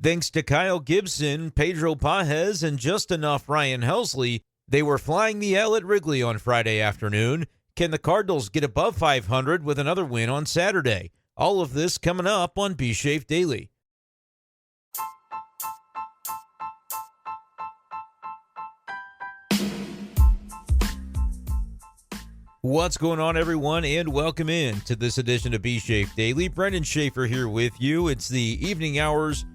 Thanks to Kyle Gibson, Pedro Pagés, and just enough Ryan Helsley, they were flying the L at Wrigley on Friday afternoon. Can the Cardinals get above 500 with another win on Saturday? All of this coming up on B-Schaeff Daily. What's going on, everyone, and welcome in to this edition of B-Schaeff Daily. Brenden Schaeffer here with you. It's the evening hours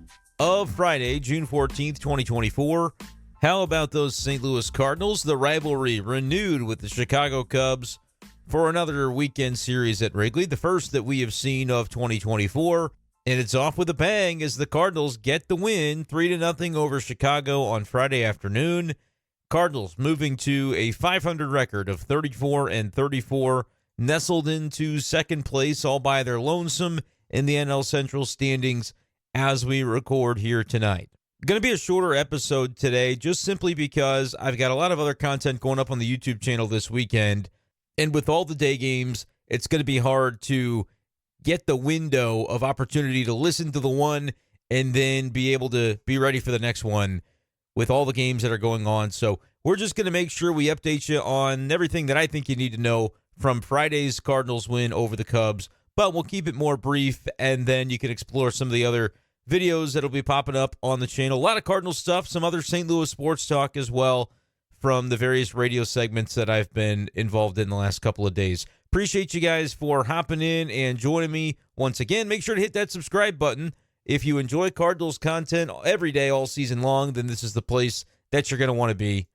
of Friday, June 14th, 2024. How about those St. Louis Cardinals? The rivalry renewed with the Chicago Cubs for another weekend series at Wrigley, the first that we have seen of 2024. And it's off with a bang as the Cardinals get the win 3-0 over Chicago on Friday afternoon. Cardinals moving to a 500 record of 34-34, nestled into second place all by their lonesome in the NL Central standings as we record here tonight. Going to be a shorter episode today just simply because I've got a lot of other content going up on the YouTube channel this weekend. And with all the day games, it's going to be hard to get the window of opportunity to listen to the one and then be able to be ready for the next one with all the games that are going on. So we're just going to make sure we update you on everything that I think you need to know from Friday's Cardinals win over the Cubs. But we'll keep it more brief, and then you can explore some of the other videos that'll be popping up on the channel. A lot of Cardinals stuff, some other St. Louis sports talk as well from the various radio segments that I've been involved in the last couple of days. Appreciate you guys for hopping in and joining me once again. Make sure to hit that subscribe button. If you enjoy Cardinals content every day, all season long, then this is the place that you're going to want to be.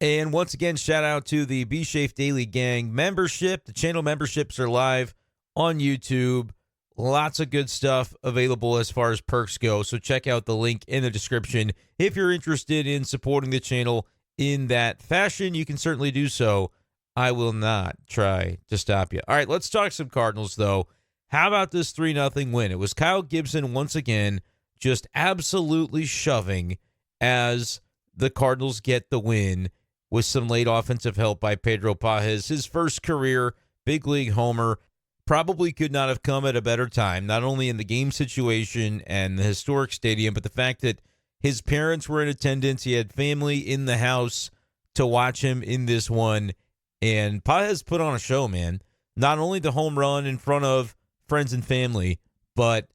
And once again, shout out to the B-Schaeff Daily Gang membership. The channel memberships are live on YouTube. Lots of good stuff available as far as perks go, so check out the link in the description. If you're interested in supporting the channel in that fashion, you can certainly do so. I will not try to stop you. All right, let's talk some Cardinals, though. How about this 3-0 win? It was Kyle Gibson once again just absolutely shoving as the Cardinals get the win with some late offensive help by Pedro Pagés. His first career big league homer. Probably could not have come at a better time, not only in the game situation and the historic stadium, but the fact that his parents were in attendance. He had family in the house to watch him in this one. And Pagés put on a show, man. Not only the home run in front of friends and family, but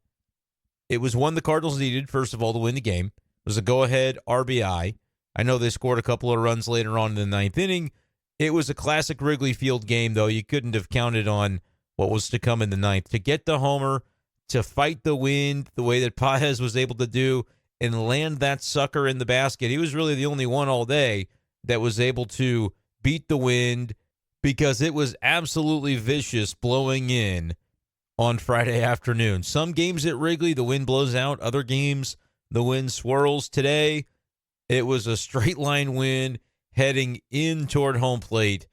it was one the Cardinals needed, first of all, to win the game. It was a go-ahead RBI. I know they scored a couple of runs later on in the ninth inning. It was a classic Wrigley Field game, though. You couldn't have counted on what was to come in the ninth. To get the homer, to fight the wind the way that Pagés was able to do and land that sucker in the basket. He was really the only one all day that was able to beat the wind because it was absolutely vicious blowing in on Friday afternoon. Some games at Wrigley, the wind blows out. Other games, the wind swirls. Today, it was a straight line wind heading in toward home plate.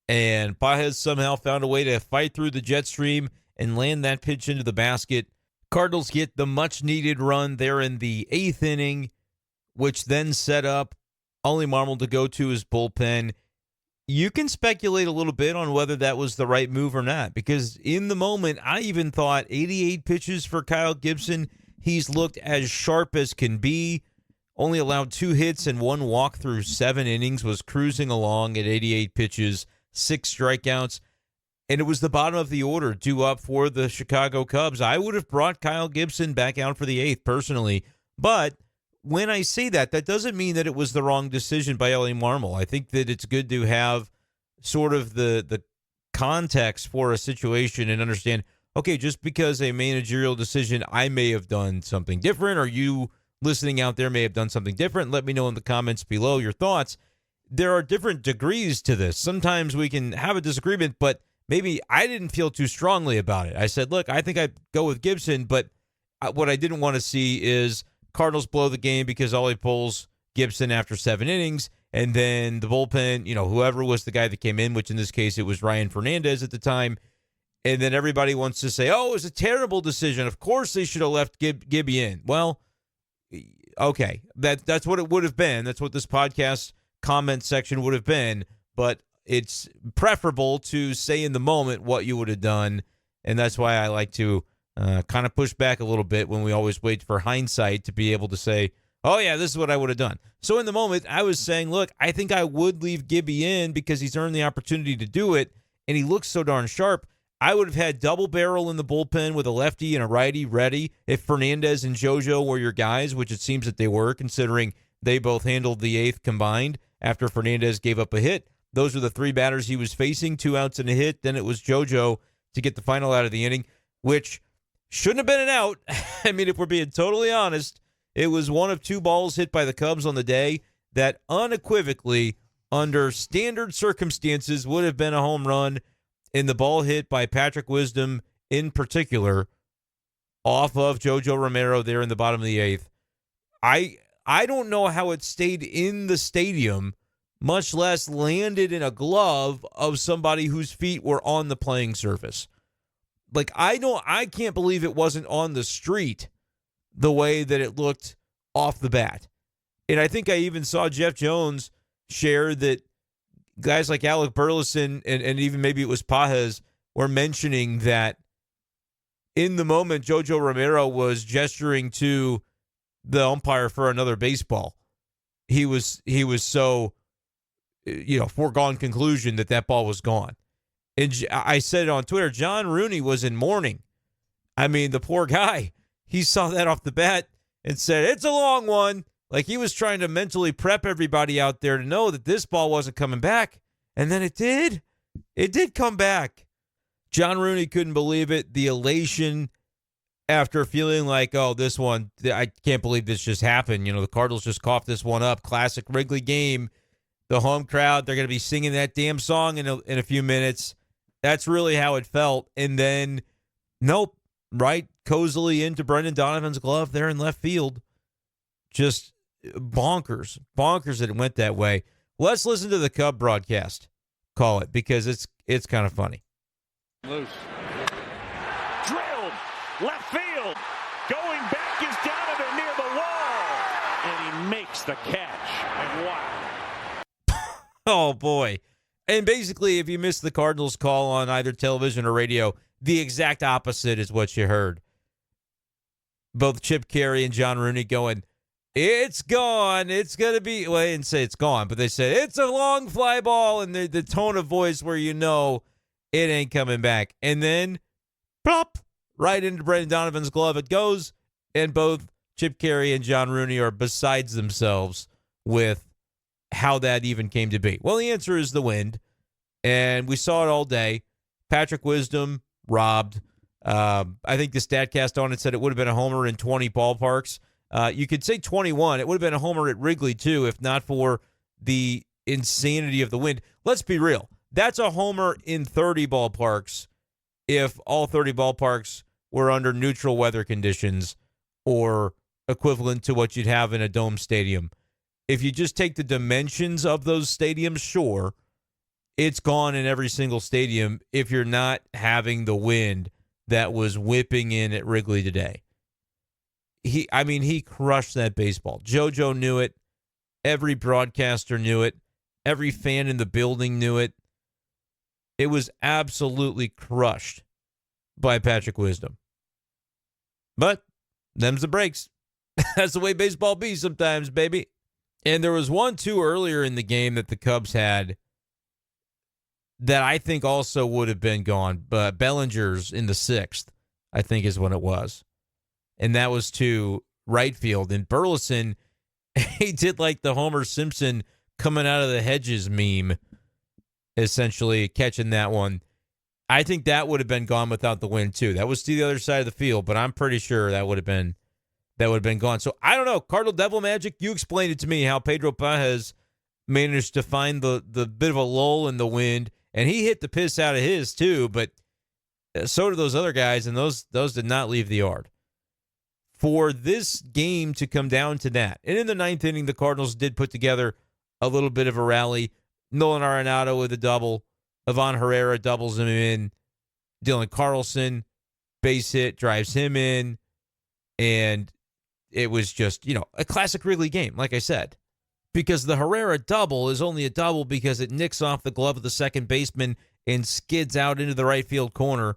And Pagés somehow found a way to fight through the jet stream and land that pitch into the basket. Cardinals get the much-needed run there in the eighth inning, which then set up Oli Marmol to go to his bullpen. You can speculate a little bit on whether that was the right move or not, because in the moment, I even thought 88 pitches for Kyle Gibson. He's looked as sharp as can be. Only allowed 2 hits and 1 walk through 7 innings, was cruising along at 88 pitches. 6 strikeouts, and it was the bottom of the order due up for the Chicago Cubs. I would have brought Kyle Gibson back out for the 8th personally, but when I say that, that doesn't mean that it was the wrong decision by Oli Marmol. I think that it's good to have sort of the context for a situation and understand, okay, just because a managerial decision, I may have done something different, or you listening out there may have done something different. Let me know in the comments below your thoughts. There are different degrees to this. Sometimes we can have a disagreement, but maybe I didn't feel too strongly about it. I said, look, I think I'd go with Gibson, but what I didn't want to see is Cardinals blow the game because Oli pulls Gibson after 7 innings, and then the bullpen, whoever was the guy that came in, which in this case it was Ryan Fernandez at the time, and then everybody wants to say, oh, it was a terrible decision. Of course they should have left Gibby in. Well, okay, that's what it would have been. That's what this podcast comment section would have been, but it's preferable to say in the moment what you would have done, and that's why I like to kind of pushed back a little bit when we always wait for hindsight to be able to say, oh, yeah, this is what I would have done. So in the moment, I was saying, look, I think I would leave Gibby in because he's earned the opportunity to do it, and he looks so darn sharp. I would have had double barrel in the bullpen with a lefty and a righty ready if Fernandez and JoJo were your guys, which it seems that they were, considering they both handled the eighth combined after Fernandez gave up a hit. Those were the three batters he was facing, 2 outs and a hit. Then it was JoJo to get the final out of the inning, which shouldn't have been an out. I mean, if we're being totally honest, it was one of 2 balls hit by the Cubs on the day that unequivocally, under standard circumstances, would have been a home run. In the ball hit by Patrick Wisdom in particular, off of JoJo Romero there in the bottom of the eighth. I don't know how it stayed in the stadium, much less landed in a glove of somebody whose feet were on the playing surface. Like, I can't believe it wasn't on the street the way that it looked off the bat. And I think I even saw Jeff Jones share that guys like Alec Burleson and even maybe it was Pagés were mentioning that in the moment JoJo Romero was gesturing to the umpire for another baseball. He was so, foregone conclusion that ball was gone. And I said it on Twitter, John Rooney was in mourning. I mean, the poor guy, he saw that off the bat and said, it's a long one. Like, he was trying to mentally prep everybody out there to know that this ball wasn't coming back. And then it did. It did come back. John Rooney couldn't believe it. The elation after feeling like, oh, this one, I can't believe this just happened. The Cardinals just coughed this one up. Classic Wrigley game. The home crowd, they're going to be singing that damn song in a few minutes. That's really how it felt. And then, nope, right cozily into Brendan Donovan's glove there in left field. Just bonkers that it went that way. Let's listen to the Cub broadcast. Call it, because it's kind of funny. Loose. Drilled. Left field. Going back is Donovan near the wall. And he makes the catch. And wow. Oh, boy. And basically, if you missed the Cardinals call on either television or radio, the exact opposite is what you heard. Both Chip Carey and John Rooney going, it's gone. It's going to be, well, they didn't say it's gone, but they said it's a long fly ball, and the tone of voice where it ain't coming back. And then, plop, right into Brendan Donovan's glove it goes, and both Chip Carey and John Rooney are besides themselves with how that even came to be. Well, the answer is the wind, and we saw it all day. Patrick Wisdom robbed. I think the StatCast on it said it would have been a homer in 20 ballparks. You could say 21. It would have been a homer at Wrigley, too, if not for the insanity of the wind. Let's be real. That's a homer in 30 ballparks if all 30 ballparks were under neutral weather conditions or equivalent to what you'd have in a dome stadium. If you just take the dimensions of those stadiums, sure, it's gone in every single stadium if you're not having the wind that was whipping in at Wrigley today. He crushed that baseball. JoJo knew it. Every broadcaster knew it. Every fan in the building knew it. It was absolutely crushed by Patrick Wisdom. But them's the breaks. That's the way baseball be sometimes, baby. And there was 1-2 earlier in the game that the Cubs had that I think also would have been gone. But Bellinger's in the 6th, I think is when it was. And that was to right field. And Burleson, he did like the Homer Simpson coming out of the hedges meme, essentially catching that one. I think that would have been gone without the wind, too. That was to the other side of the field, but I'm pretty sure that would have been gone. So I don't know. Cardinal Devil Magic, you explained it to me how Pedro Pagés managed to find the bit of a lull in the wind, and he hit the piss out of his, too, but so did those other guys, and those did not leave the yard. For this game to come down to that, and in the 9th inning, the Cardinals did put together a little bit of a rally. Nolan Arenado with a double. Ivan Herrera doubles him in. Dylan Carlson, base hit, drives him in. And it was just, a classic Wrigley game, like I said. Because the Herrera double is only a double because it nicks off the glove of the second baseman and skids out into the right field corner.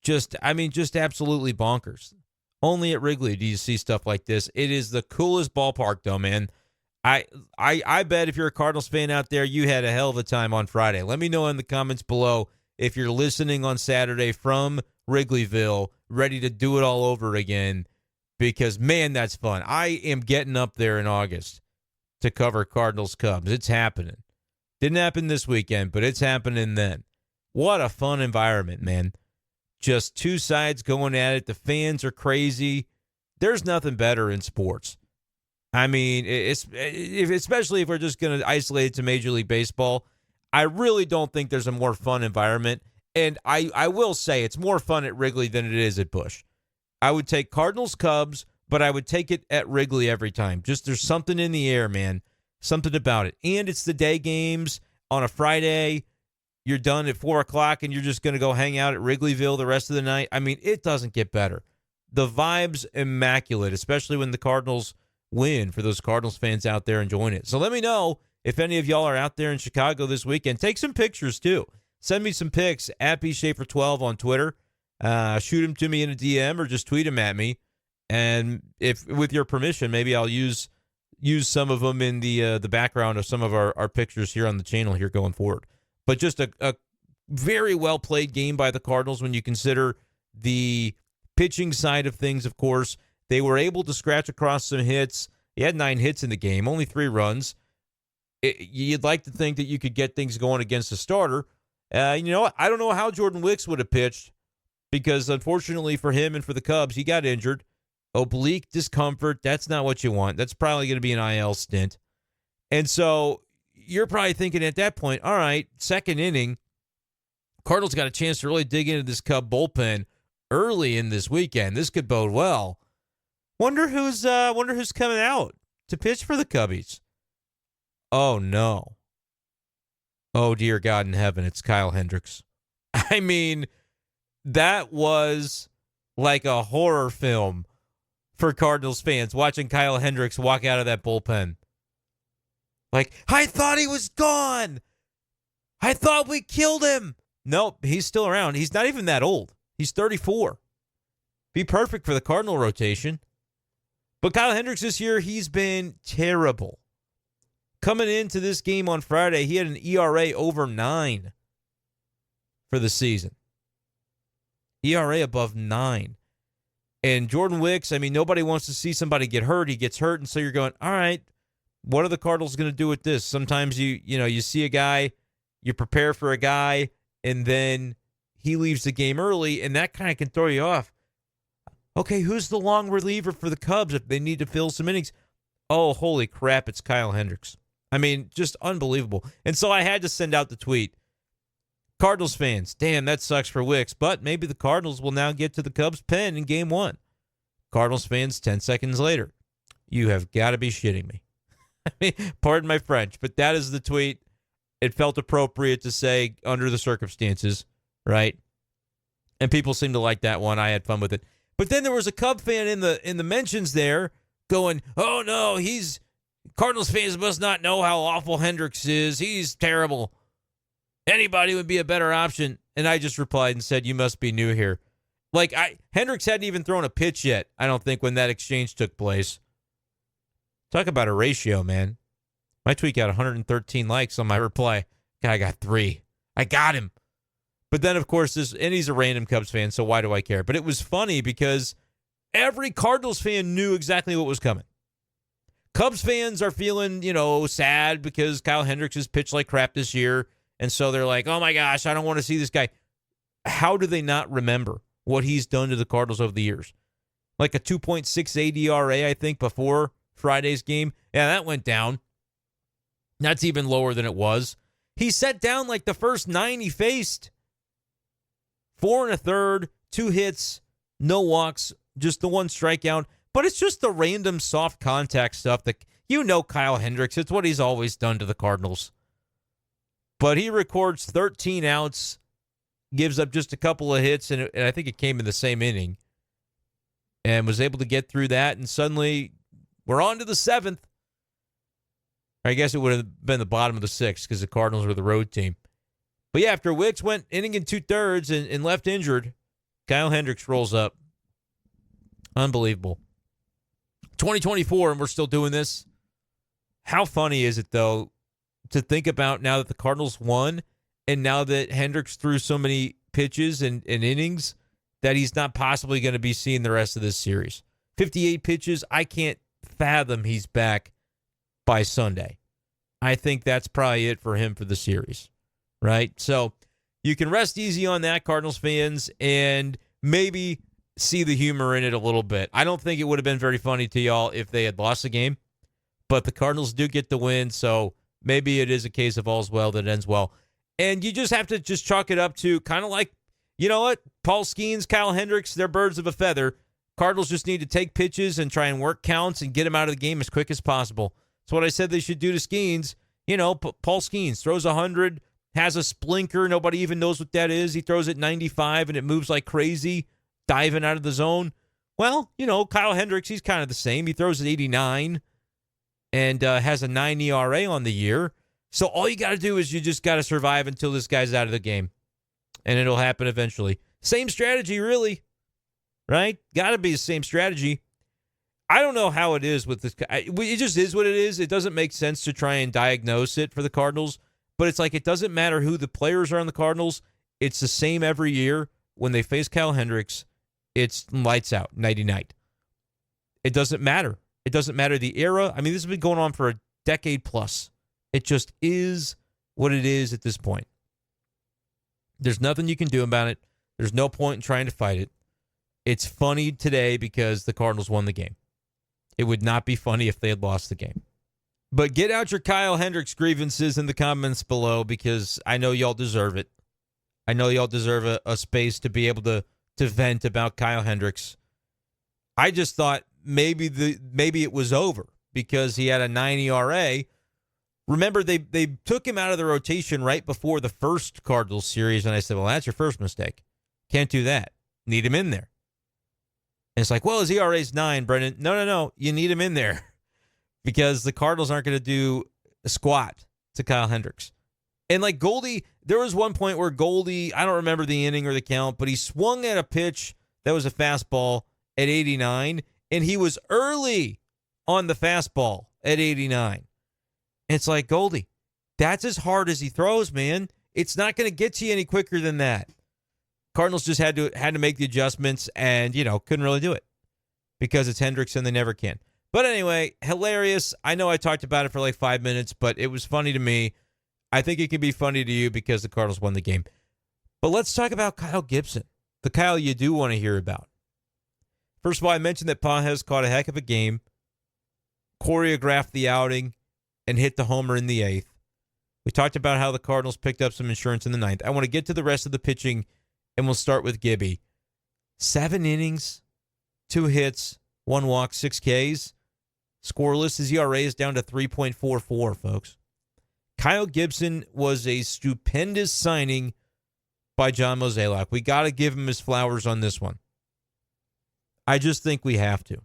just absolutely bonkers. Only at Wrigley do you see stuff like this. It is the coolest ballpark, though, man. I bet if you're a Cardinals fan out there, you had a hell of a time on Friday. Let me know in the comments below if you're listening on Saturday from Wrigleyville, ready to do it all over again, because, man, that's fun. I am getting up there in August to cover Cardinals Cubs. It's happening. Didn't happen this weekend, but it's happening then. What a fun environment, man. Just two sides going at it. The fans are crazy. There's nothing better in sports. I mean, especially if we're just going to isolate it to Major League Baseball, I really don't think there's a more fun environment. And I will say it's more fun at Wrigley than it is at Busch. I would take Cardinals Cubs, but I would take it at Wrigley every time. Just there's something in the air, man. Something about it. And it's the day games on a Friday. You're done at 4 o'clock and you're just going to go hang out at Wrigleyville the rest of the night. I mean, it doesn't get better. The vibe's immaculate, especially when the Cardinals win, for those Cardinals fans out there enjoying it. So let me know if any of y'all are out there in Chicago this weekend. Take some pictures, too. Send me some pics at b-schaefer12 on Twitter. Shoot them to me in a DM or just tweet them at me. And if, with your permission, maybe I'll use some of them in the background of some of our pictures here on the channel here going forward. But just a very well-played game by the Cardinals when you consider the pitching side of things, of course. They were able to scratch across some hits. He had 9 hits in the game, only 3 runs. You'd like to think that you could get things going against a starter. You know what? I don't know how Jordan Wicks would have pitched because, unfortunately for him and for the Cubs, he got injured. Oblique discomfort, that's not what you want. That's probably going to be an IL stint. And so you're probably thinking at that point, all right, second inning, Cardinals got a chance to really dig into this Cub bullpen early in this weekend. This could bode well. Wonder who's coming out to pitch for the Cubbies. Oh, no. Oh, dear God in heaven, it's Kyle Hendricks. I mean, that was like a horror film for Cardinals fans, watching Kyle Hendricks walk out of that bullpen. Like, I thought he was gone. I thought we killed him. Nope, he's still around. He's not even that old. He's 34. Be perfect for the Cardinal rotation. But Kyle Hendricks this year, he's been terrible. Coming into this game on Friday, he had an ERA over 9 for the season. ERA above 9. And Jordan Wicks, I mean, nobody wants to see somebody get hurt. He gets hurt, and so you're going, all right, what are the Cardinals going to do with this? Sometimes you see a guy, you prepare for a guy, and then he leaves the game early, and that kind of can throw you off. Okay, who's the long reliever for the Cubs if they need to fill some innings? Oh, holy crap, it's Kyle Hendricks. I mean, just unbelievable. And so I had to send out the tweet. Cardinals fans, damn, that sucks for Wicks, but maybe the Cardinals will now get to the Cubs pen in game 1. Cardinals fans, 10 seconds later, you have got to be shitting me. I mean, pardon my French, but that is the tweet. It felt appropriate to say under the circumstances, right? And people seem to like that one. I had fun with it. But then there was a Cub fan in the mentions there going, oh, no, Cardinals fans must not know how awful Hendricks is. He's terrible. Anybody would be a better option. And I just replied and said, you must be new here. Like, Hendricks hadn't even thrown a pitch yet, I don't think, when that exchange took place. Talk about a ratio, man. My tweet got 113 likes on my reply. Guy got 3. I got him. But then, of course, and he's a random Cubs fan, so why do I care? But it was funny because every Cardinals fan knew exactly what was coming. Cubs fans are feeling, sad because Kyle Hendricks has pitched like crap this year. And so they're like, oh, my gosh, I don't want to see this guy. How do they not remember what he's done to the Cardinals over the years? Like a 2.68 ERA, I think, before Friday's game. Yeah, that went down. That's even lower than it was. He set down like the first 9 he faced. 4 1/3, 2 hits, no walks, just the 1 strikeout. But it's just the random soft contact stuff that, Kyle Hendricks. It's what he's always done to the Cardinals. But he records 13 outs, gives up just a couple of hits, and I think it came in the same inning, and was able to get through that, and suddenly we're on to the 7th. I guess it would have been the bottom of the 6th because the Cardinals were the road team. But yeah, after Wicks went inning and 2/3 and left injured, Kyle Hendricks rolls up. Unbelievable. 2024, and we're still doing this. How funny is it, though, to think about now that the Cardinals won and now that Hendricks threw so many pitches and innings that he's not possibly going to be seeing the rest of this series. 58 pitches, I can't fathom he's back by Sunday. I think that's probably it for him for the series, right? So you can rest easy on that, Cardinals fans, and maybe see the humor in it a little bit. I don't think it would have been very funny to y'all if they had lost the game, but the Cardinals do get the win, so maybe it is a case of all's well that ends well. And you just have to just chalk it up to kind of like, you know what? Paul Skeens, Kyle Hendricks, they're birds of a feather. Cardinals just need to take pitches and try and work counts and get them out of the game as quick as possible. That's what I said they should do to Skeens. You know, Paul Skeens throws 100, has a splinker. Nobody even knows what that is. He throws it 95 and it moves like crazy, diving out of the zone. Well, you know, Kyle Hendricks, he's kind of the same. He throws at 89 and has a 9 ERA on the year. So all you got to do is you just got to survive until this guy's out of the game. And it'll happen eventually. Same strategy, really. Right? Got to be the same strategy. I don't know how it is with this. It just is what it is. It doesn't make sense to try and diagnose it for the Cardinals. But it's like it doesn't matter who the players are on the Cardinals. It's the same every year. When they face Kyle Hendricks, it's lights out, nighty-night. It doesn't matter. It doesn't matter the era. I mean, this has been going on for a decade plus. It just is what it is at this point. There's nothing you can do about it. There's no point in trying to fight it. It's funny today because the Cardinals won the game. It would not be funny if they had lost the game. But get out your Kyle Hendricks grievances in the comments below because I know y'all deserve it. I know y'all deserve a space to be able to vent about Kyle Hendricks. I just thought maybe it was over because he had a 9 ERA. Remember, they took him out of the rotation right before the first Cardinals series, and I said, well, that's your first mistake. Can't do that. Need him in there. And it's like, well, his ERA is 9, Brendan. No. You need him in there because the Cardinals aren't going to do a squat to Kyle Hendricks. And like Goldie, there was one point where Goldie, I don't remember the inning or the count, but he swung at a pitch that was a fastball at 89, and he was early on the fastball at 89. And it's like, Goldie, that's as hard as he throws, man. It's not going to get to you any quicker than that. Cardinals just had to make the adjustments and, couldn't really do it because it's Hendricks and they never can. But anyway, hilarious. I know I talked about it for like 5 minutes, but it was funny to me. I think it can be funny to you because the Cardinals won the game. But let's talk about Kyle Gibson, the Kyle you do want to hear about. First of all, I mentioned that Pagés caught a heck of a game, choreographed the outing, and hit the homer in the 8th. We talked about how the Cardinals picked up some insurance in the 9th. I want to get to the rest of the pitching, and we'll start with Gibby. 7 innings, 2 hits, 1 walk, 6 Ks. Scoreless. His ERA is down to 3.44, folks. Kyle Gibson was a stupendous signing by John Mozeliak. We got to give him his flowers on this one. I just think we have to.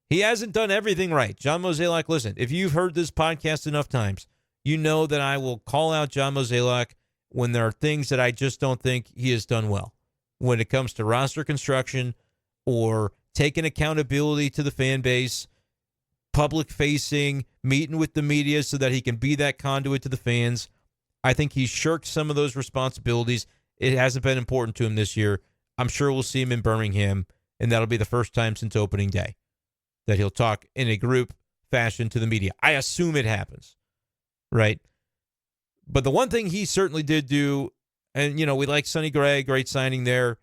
He hasn't done everything right. John Mozeliak, listen, if you've heard this podcast enough times, you know that I will call out John Mozeliak when there are things that I just don't think he has done well. When it comes to roster construction or taking accountability to the fan base, public facing, meeting with the media so that he can be that conduit to the fans. I think he's shirked some of those responsibilities. It hasn't been important to him this year. I'm sure we'll see him in Birmingham, and that'll be the first time since opening day that he'll talk in a group fashion to the media. I assume it happens, right? But the one thing he certainly did do, and, we like Sonny Gray, great signing there.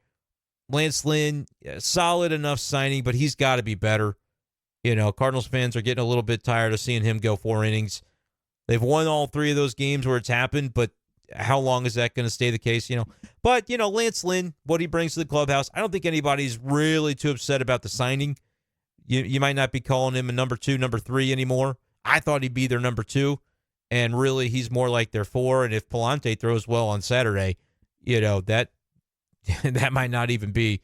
Lance Lynn, solid enough signing, but he's got to be better. Cardinals fans are getting a little bit tired of seeing him go 4 innings. They've won all 3 of those games where it's happened, but how long is that going to stay the case, But, Lance Lynn, what he brings to the clubhouse, I don't think anybody's really too upset about the signing. You might not be calling him a number 2, number 3 anymore. I thought he'd be their number 2, and really he's more like their 4, and if Palante throws well on Saturday, that might not even be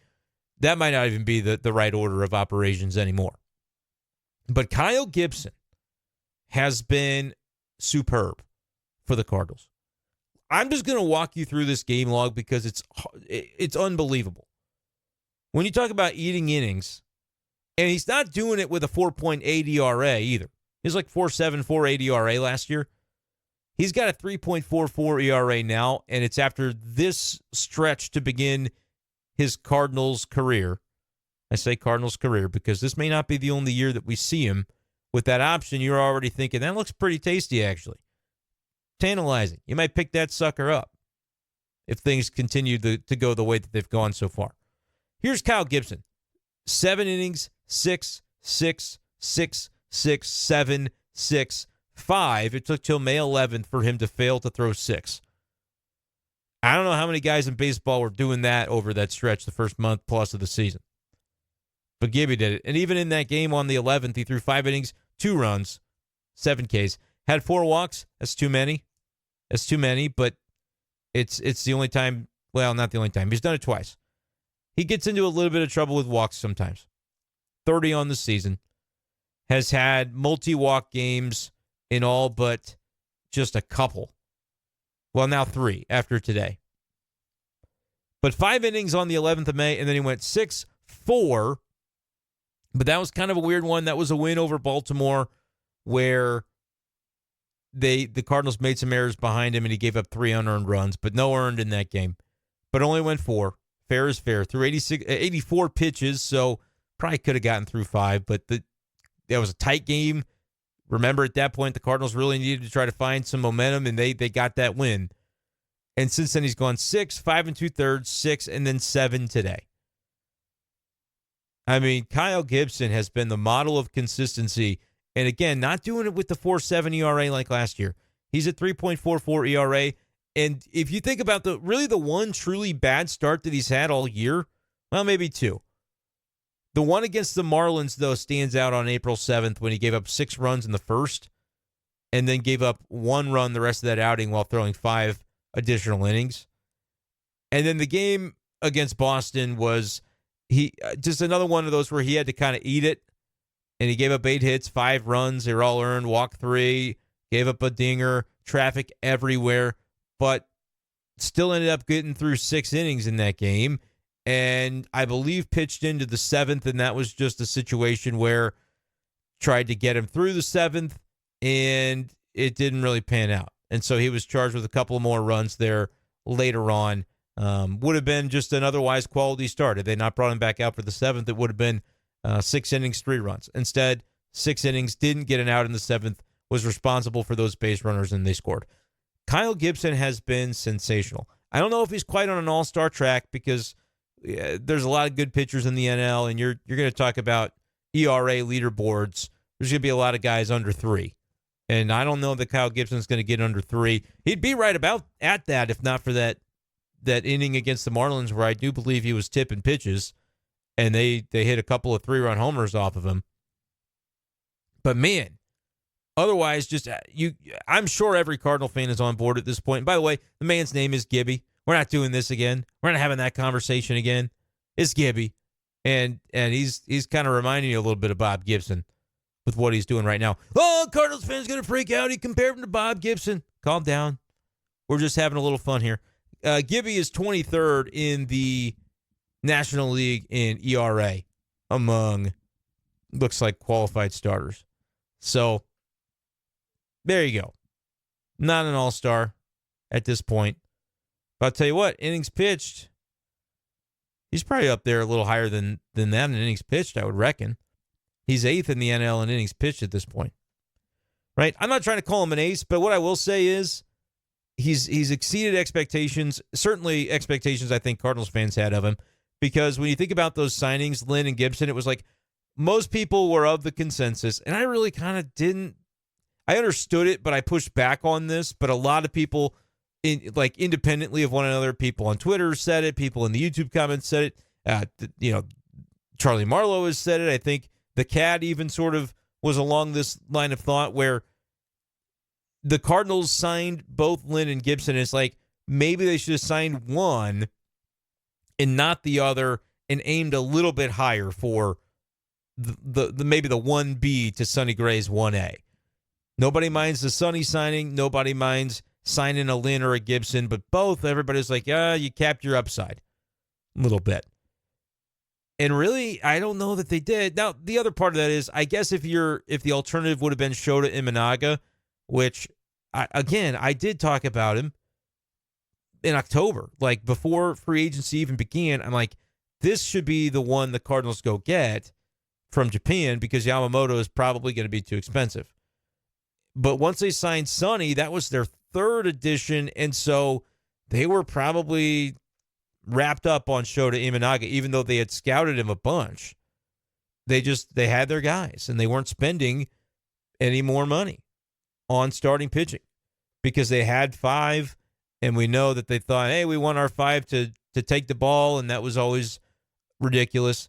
the right order of operations anymore. But Kyle Gibson has been superb for the Cardinals. I'm just going to walk you through this game log because it's unbelievable. When you talk about eating innings, and he's not doing it with a 4.8 ERA either. He's like 4.7, 4.8 ERA last year. He's got a 3.44 ERA now, and it's after this stretch to begin his Cardinals career. I say Cardinals career because this may not be the only year that we see him. With that option, you're already thinking, that looks pretty tasty, actually. Tantalizing. You might pick that sucker up if things continue to go the way that they've gone so far. Here's Kyle Gibson. 7 innings, 6, 6, 6, 6, 7, 6, 5. It took till May 11th for him to fail to throw 6. I don't know how many guys in baseball were doing that over that stretch the first month plus of the season. But Gibby did it. And even in that game on the 11th, he threw 5 innings, 2 runs, 7 Ks. Had 4 walks. That's too many. That's too many, but it's the only time, well, not the only time. He's done it twice. He gets into a little bit of trouble with walks sometimes. 30 on the season. Has had multi-walk games in all but just a couple. Well, now 3 after today. But 5 innings on the 11th of May, and then he went 6-4. But that was kind of a weird one. That was a win over Baltimore where the Cardinals made some errors behind him and he gave up 3 unearned runs, but no earned in that game. But only went 4. Fair is fair. Threw 84 pitches, so probably could have gotten through 5, but that was a tight game. Remember, at that point, the Cardinals really needed to try to find some momentum, and they got that win. And since then, he's gone 6, 5 2/3, 6, and then 7 today. I mean, Kyle Gibson has been the model of consistency. And again, not doing it with the 4.7 ERA like last year. He's at 3.44 ERA. And if you think about the one truly bad start that he's had all year, well, maybe 2. The one against the Marlins, though, stands out on April 7th when he gave up 6 runs in the first and then gave up 1 run the rest of that outing while throwing 5 additional innings. And then the game against Boston was just another one of those where he had to kind of eat it, and he gave up 8 hits, 5 runs. They were all earned, walked 3, gave up a dinger, traffic everywhere, but still ended up getting through 6 innings in that game, and I believe pitched into the 7th, and that was just a situation where tried to get him through the 7th, and it didn't really pan out. And so he was charged with a couple more runs there later on. Would have been just an otherwise quality start. Had they not brought him back out for the 7th, it would have been 6 innings, 3 runs. Instead, 6 innings, didn't get an out in the 7th, was responsible for those base runners, and they scored. Kyle Gibson has been sensational. I don't know if he's quite on an all-star track because there's a lot of good pitchers in the NL, and you're going to talk about ERA leaderboards. There's going to be a lot of guys under 3. And I don't know that Kyle Gibson's going to get under 3. He'd be right about at that if not for that inning against the Marlins where I do believe he was tipping pitches, and they hit a couple of 3-run homers off of him. But, man, otherwise, I'm sure every Cardinal fan is on board at this point. And by the way, the man's name is Gibby. We're not doing this again. We're not having that conversation again. It's Gibby. And he's kind of reminding you a little bit of Bob Gibson with what he's doing right now. Oh, Cardinals fans going to freak out. He compared him to Bob Gibson. Calm down. We're just having a little fun here. Gibby is 23rd in the National League in ERA among, looks like, qualified starters. So, there you go. Not an all-star at this point. But I'll tell you what, innings pitched, he's probably up there a little higher than that in innings pitched, I would reckon. He's 8th in the NL in innings pitched at this point. Right? I'm not trying to call him an ace, but what I will say is he's exceeded expectations, certainly expectations I think Cardinals fans had of him, because when you think about those signings, Lynn and Gibson, it was like most people were of the consensus, and I really kind of didn't. I understood it, but I pushed back on this, but a lot of people, independently of one another, people on Twitter said it, people in the YouTube comments said it, Charlie Marlowe has said it. I think the Cat even sort of was along this line of thought where the Cardinals signed both Lynn and Gibson. It's like maybe they should have signed one and not the other and aimed a little bit higher for the maybe the 1B to Sonny Gray's 1A. Nobody minds the Sonny signing. Nobody minds signing a Lynn or a Gibson, but both, everybody's like, you capped your upside a little bit. And really, I don't know that they did. Now, the other part of that is, I guess if the alternative would have been Shota Imanaga, which, I did talk about him in October, like before free agency even began. I'm like, this should be the one the Cardinals go get from Japan because Yamamoto is probably going to be too expensive. But once they signed Sonny, that was their third edition, and so they were probably wrapped up on Shota Imanaga, even though they had scouted him a bunch. They had their guys, and they weren't spending any more money on starting pitching because they had 5, and we know that they thought, hey, we want our 5 to take the ball, and that was always ridiculous.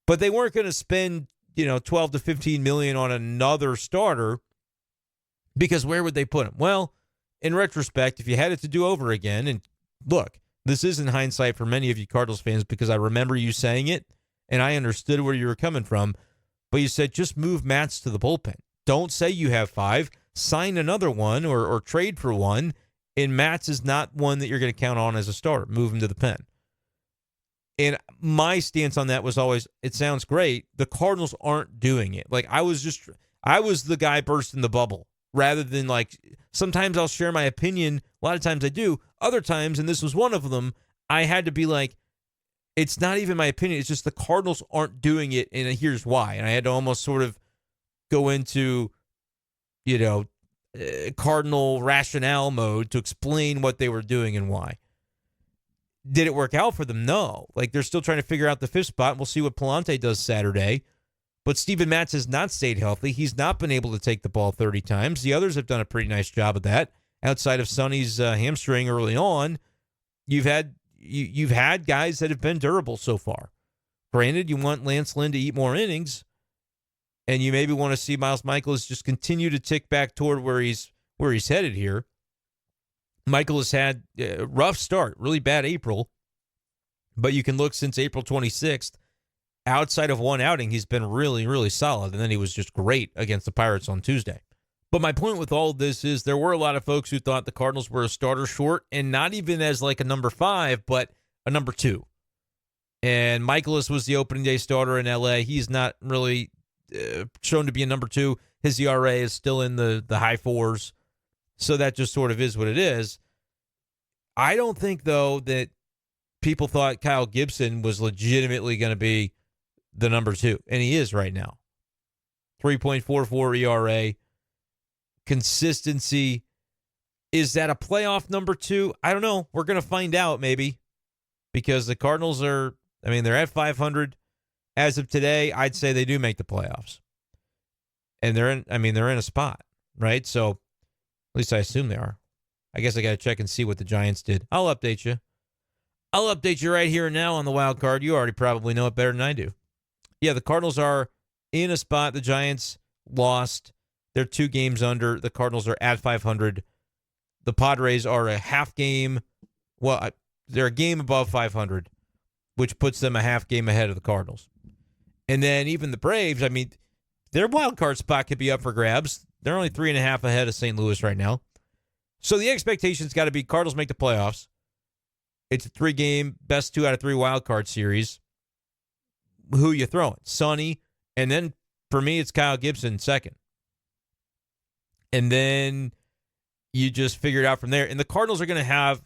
But they weren't going to spend, 12 to 15 million on another starter because where would they put him? Well, in retrospect, if you had it to do over again, and look, this is in hindsight for many of you Cardinals fans because I remember you saying it, and I understood where you were coming from, but you said just move Matz to the bullpen. Don't say you have 5. Sign another one or trade for one, and Matz is not one that you're going to count on as a starter. Move him to the pen. And my stance on that was always, it sounds great. The Cardinals aren't doing it. Like, I was the guy bursting the bubble rather than like, sometimes I'll share my opinion. A lot of times I do. Other times, and this was one of them, I had to be like, it's not even my opinion. It's just the Cardinals aren't doing it, and here's why. And I had to almost sort of go into, Cardinal rationale mode to explain what they were doing and why. Did it work out for them? No. Like, they're still trying to figure out the 5th spot. We'll see what Palante does Saturday. But Steven Matz has not stayed healthy. He's not been able to take the ball 30 times. The others have done a pretty nice job of that. Outside of Sonny's hamstring early on, you've had guys that have been durable so far. Granted, you want Lance Lynn to eat more innings, and you maybe want to see Miles Michaelis just continue to tick back toward where he's headed here. Michael has had a rough start, really bad April, but you can look since April 26th. Outside of one outing, he's been really, really solid, and then he was just great against the Pirates on Tuesday. But my point with all of this is there were a lot of folks who thought the Cardinals were a starter short, and not even as like a number 5, but a number 2. And Michaelis was the opening day starter in L.A. He's not really shown to be a number 2. His ERA is still in the high 4s. So that just sort of is what it is. I don't think, though, that people thought Kyle Gibson was legitimately going to be the number 2. And he is right now. 3.44 ERA. Consistency. Is that a playoff number 2? I don't know. We're going to find out maybe. Because the Cardinals they're at 500. As of today, I'd say they do make the playoffs. And they're in a spot, right? So at least I assume they are. I guess I got to check and see what the Giants did. I'll update you. I'll update you right here and now on the wild card. You already probably know it better than I do. Yeah, the Cardinals are in a spot. The Giants lost. They're 2 games under. The Cardinals are at 500. The Padres are a half game. Well, they're a game above 500, which puts them a half game ahead of the Cardinals. And then even the Braves, their wild card spot could be up for grabs. They're only 3.5 ahead of St. Louis right now. So the expectation's got to be Cardinals make the playoffs. It's a 3-game, best 2 out of 3 wild card series. Who you throwing? Sonny, and then for me, it's Kyle Gibson second. And then you just figure it out from there. And the Cardinals are going to have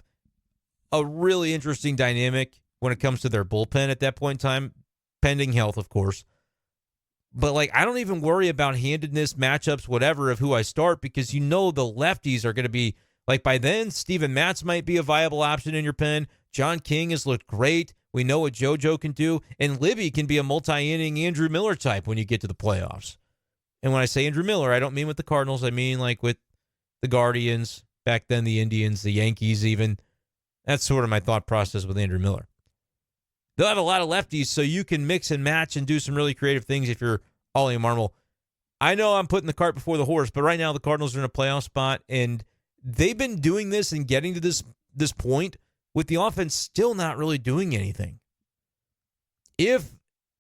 a really interesting dynamic when it comes to their bullpen at that point in time, pending health, of course. But, I don't even worry about handedness, matchups, whatever, of who I start because the lefties are going to be, by then, Steven Matz might be a viable option in your pen. John King has looked great. We know what JoJo can do. And Libby can be a multi-inning Andrew Miller type when you get to the playoffs. And when I say Andrew Miller, I don't mean with the Cardinals. I mean, with the Guardians, back then the Indians, the Yankees even. That's sort of my thought process with Andrew Miller. They'll have a lot of lefties, so you can mix and match and do some really creative things if you're Ollie Marmol. I know I'm putting the cart before the horse, but right now the Cardinals are in a playoff spot, and they've been doing this and getting to this point with the offense still not really doing anything. If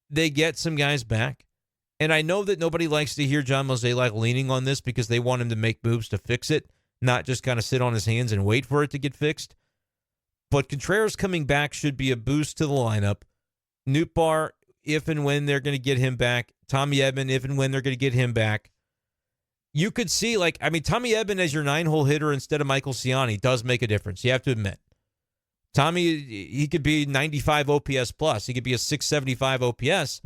they get some guys back, and I know that nobody likes to hear John Mozeliak leaning on this because they want him to make moves to fix it, not just kind of sit on his hands and wait for it to get fixed. But Contreras coming back should be a boost to the lineup. Nootbaar, if and when they're going to get him back. Tommy Edman, if and when they're going to get him back. You could see, Tommy Edman as your 9-hole hitter instead of Michael Ciani does make a difference. You have to admit. Tommy, he could be 95 OPS plus. He could be a 675 OPS,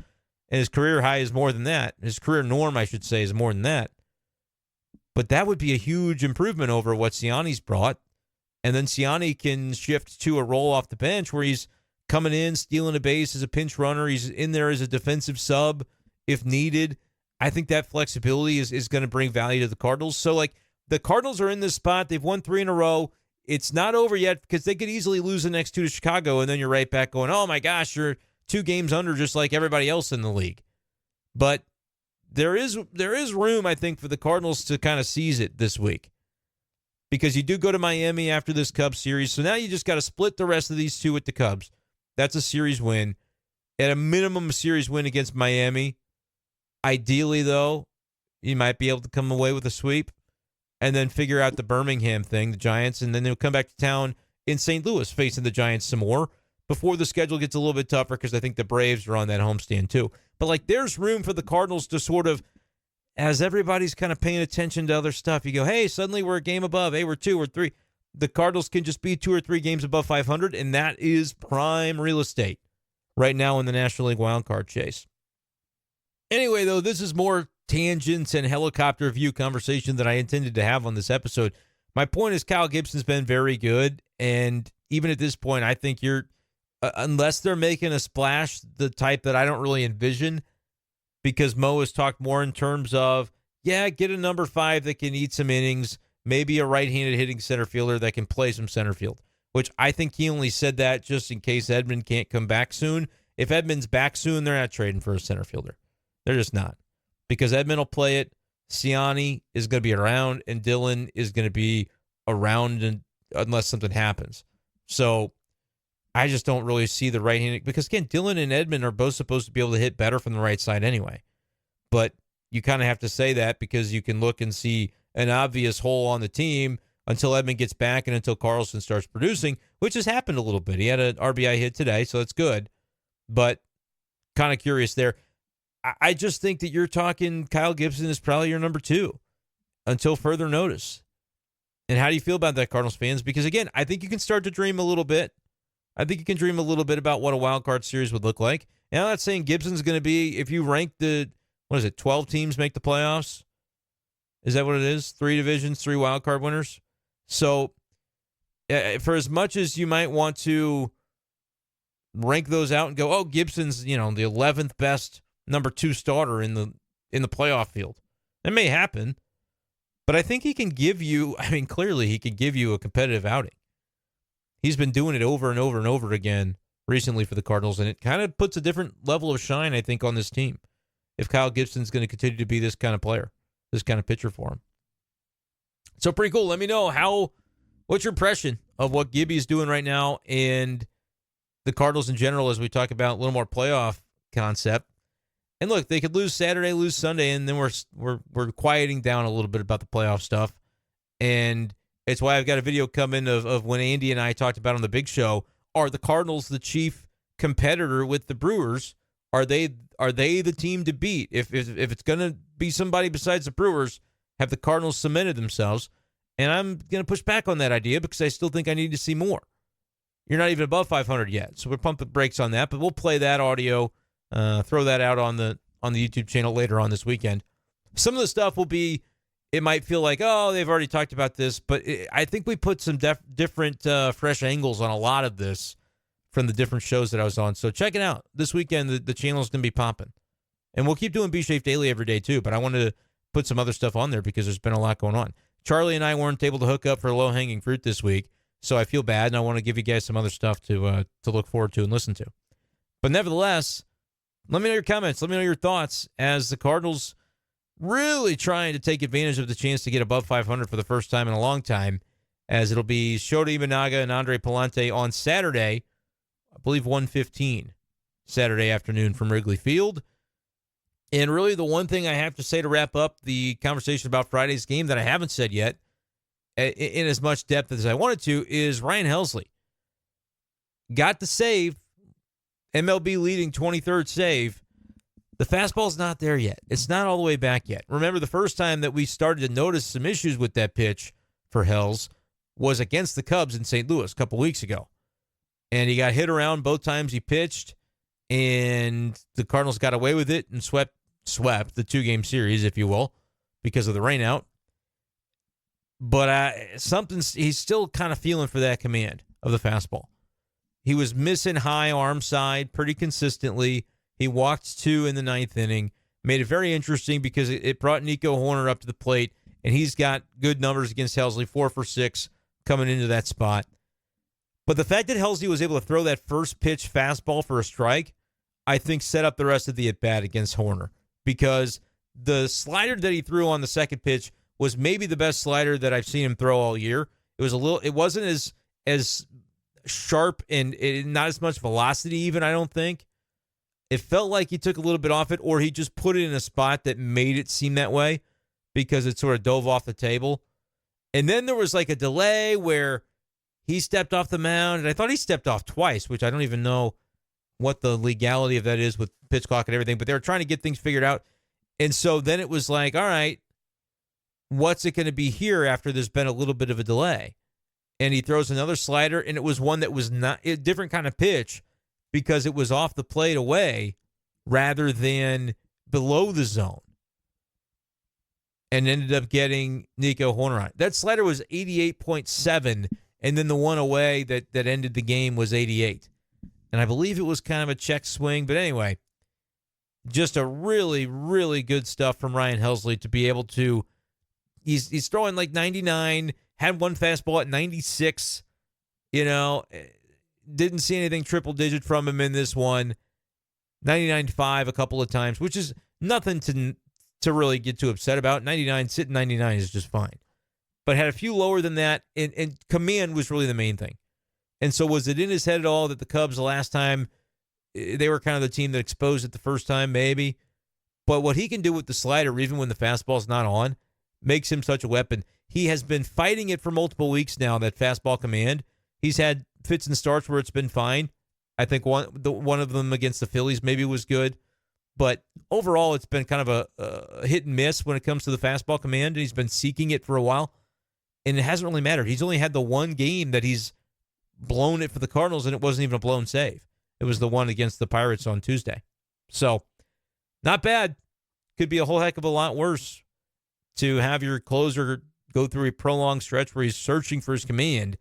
and his career high is more than that. His career norm, I should say, is more than that. But that would be a huge improvement over what Ciani's brought. And then Ciani can shift to a role off the bench where he's coming in, stealing a base as a pinch runner. He's in there as a defensive sub if needed. I think that flexibility is going to bring value to the Cardinals. So, the Cardinals are in this spot. They've won 3 in a row. It's not over yet because they could easily lose the next 2 to Chicago, and then you're right back going, oh, my gosh, you're 2 games under just like everybody else in the league. But there is room, I think, for the Cardinals to kind of seize it this week because you do go to Miami after this Cubs series. So now you just got to split the rest of these 2 with the Cubs. That's a series win. At a minimum, a series win against Miami. Ideally, though, you might be able to come away with a sweep and then figure out the Birmingham thing, the Giants, and then they'll come back to town in St. Louis facing the Giants some more before the schedule gets a little bit tougher because I think the Braves are on that homestand too. But there's room for the Cardinals to sort of, as everybody's kind of paying attention to other stuff, you go, hey, suddenly we're a game above. Hey, we're 2 or 3. The Cardinals can just be 2 or 3 games above 500, and that is prime real estate right now in the National League wildcard chase. Anyway, though, this is more tangents and helicopter view conversation that I intended to have on this episode. My point is Kyle Gibson's been very good, and even at this point, I think you're, unless they're making a splash, the type that I don't really envision, because Mo has talked more in terms of, get a number 5 that can eat some innings, maybe a right-handed hitting center fielder that can play some center field, which I think he only said that just in case Edman can't come back soon. If Edman's back soon, they're not trading for a center fielder. They're just not. Because Edman will play it, Ciani is going to be around, and Dylan is going to be around unless something happens. So I just don't really see the right-handed, because again, Dylan and Edman are both supposed to be able to hit better from the right side anyway. But you kind of have to say that because you can look and see an obvious hole on the team until Edman gets back and until Carlson starts producing, which has happened a little bit. He had an RBI hit today, so that's good. But kind of curious there. I just think that you're talking Kyle Gibson is probably your number 2 until further notice. And how do you feel about that, Cardinals fans? Because, again, I think you can start to dream a little bit. I think you can dream a little bit about what a wild card series would look like. And I'm not saying Gibson's going to be, if you rank 12 teams make the playoffs? Is that what it is? 3 divisions, 3 wild card winners? So, for as much as you might want to rank those out and go, oh, Gibson's, the 11th best number 2 starter in the playoff field. That may happen, but I think he can give you, clearly he can give you a competitive outing. He's been doing it over and over and over again recently for the Cardinals, and it kind of puts a different level of shine, I think, on this team if Kyle Gibson's going to continue to be this kind of player, this kind of pitcher for him. So pretty cool. Let me know what's your impression of what Gibby's doing right now and the Cardinals in general as we talk about a little more playoff concept. And look, they could lose Saturday, lose Sunday, and then we're quieting down a little bit about the playoff stuff. And it's why I've got a video coming of when Andy and I talked about on the big show, are the Cardinals the chief competitor with the Brewers? Are they the team to beat? If it's going to be somebody besides the Brewers, have the Cardinals cemented themselves? And I'm going to push back on that idea because I still think I need to see more. You're not even above 500 yet, so we'll pump the brakes on that, but we'll play that audio. Throw that out on the YouTube channel later on this weekend. Some of the stuff will be, it might feel like, oh, they've already talked about this, but I think we put some different fresh angles on a lot of this from the different shows that I was on. So check it out. This weekend, the channel's going to be popping. And we'll keep doing B-Schaeff Daily every day too, but I wanted to put some other stuff on there because there's been a lot going on. Charlie and I weren't able to hook up for low-hanging fruit this week, so I feel bad, and I want to give you guys some other stuff to look forward to and listen to. But nevertheless, let me know your comments. Let me know your thoughts as the Cardinals really trying to take advantage of the chance to get above 500 for the first time in a long time, as it'll be Shota Imanaga and Andre Palante on Saturday, I believe 1:15 Saturday afternoon from Wrigley Field. And really the one thing I have to say to wrap up the conversation about Friday's game that I haven't said yet in as much depth as I wanted to is Ryan Helsley got the save MLB leading 23rd save. The fastball's not there yet. It's not all the way back yet. Remember, the first time that we started to notice some issues with that pitch for Hells was against the Cubs in St. Louis a couple weeks ago. And he got hit around both times he pitched, and the Cardinals got away with it and swept the 2-game series, if you will, because of the rainout. But he's still kind of feeling for that command of the fastball. He was missing high arm side pretty consistently. He walked 2 in the 9th inning. Made it very interesting because it brought Nico Horner up to the plate, and he's got good numbers against Helsley, 4 for 6 coming into that spot. But the fact that Helsley was able to throw that first pitch fastball for a strike, I think set up the rest of the at-bat against Horner, because the slider that he threw on the second pitch was maybe the best slider that I've seen him throw all year. It wasn't as sharp and not as much velocity even, I don't think. It felt like he took a little bit off it, or he just put it in a spot that made it seem that way because it sort of dove off the table. And then there was like a delay where he stepped off the mound, and I thought he stepped off twice, which I don't even know what the legality of that is with pitch clock and everything, but they were trying to get things figured out. And so then it was like, all right, what's it going to be here after there's been a little bit of a delay? And he throws another slider, and it was one that was not a different kind of pitch because it was off the plate away rather than below the zone, and ended up getting Nico Horner on. That slider was 88.7, and then the one away that ended the game was 88. And I believe it was kind of a check swing, but anyway, just a really, really good stuff from Ryan Helsley to be able to, he's throwing like 99, had one fastball at 96, didn't see anything triple digit from him in this one. 99.5 a couple of times, which is nothing to really get too upset about. 99, sitting 99 is just fine. But had a few lower than that, and command was really the main thing. And so was it in his head at all that the Cubs the last time, they were kind of the team that exposed it the first time? Maybe. But what he can do with the slider, even when the fastball's not on, makes him such a weapon. He has been fighting it for multiple weeks now, that fastball command. He's had fits and starts where it's been fine. I think one of them against the Phillies maybe was good. But overall, it's been kind of a hit and miss when it comes to the fastball command. And he's been seeking it for a while, and it hasn't really mattered. He's only had the one game that he's blown it for the Cardinals, and it wasn't even a blown save. It was the one against the Pirates on Tuesday. So, not bad. Could be a whole heck of a lot worse to have your closer go through a prolonged stretch where he's searching for his command,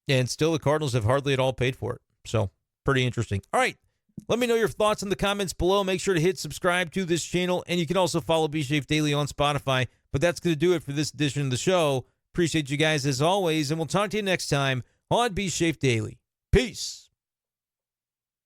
and still the Cardinals have hardly at all paid for it. So, pretty interesting. All right, let me know your thoughts in the comments below. Make sure to hit subscribe to this channel, and you can also follow B-Schaeff Daily on Spotify. But that's going to do it for this edition of the show. Appreciate you guys as always, and we'll talk to you next time on B-Schaeff Daily. Peace.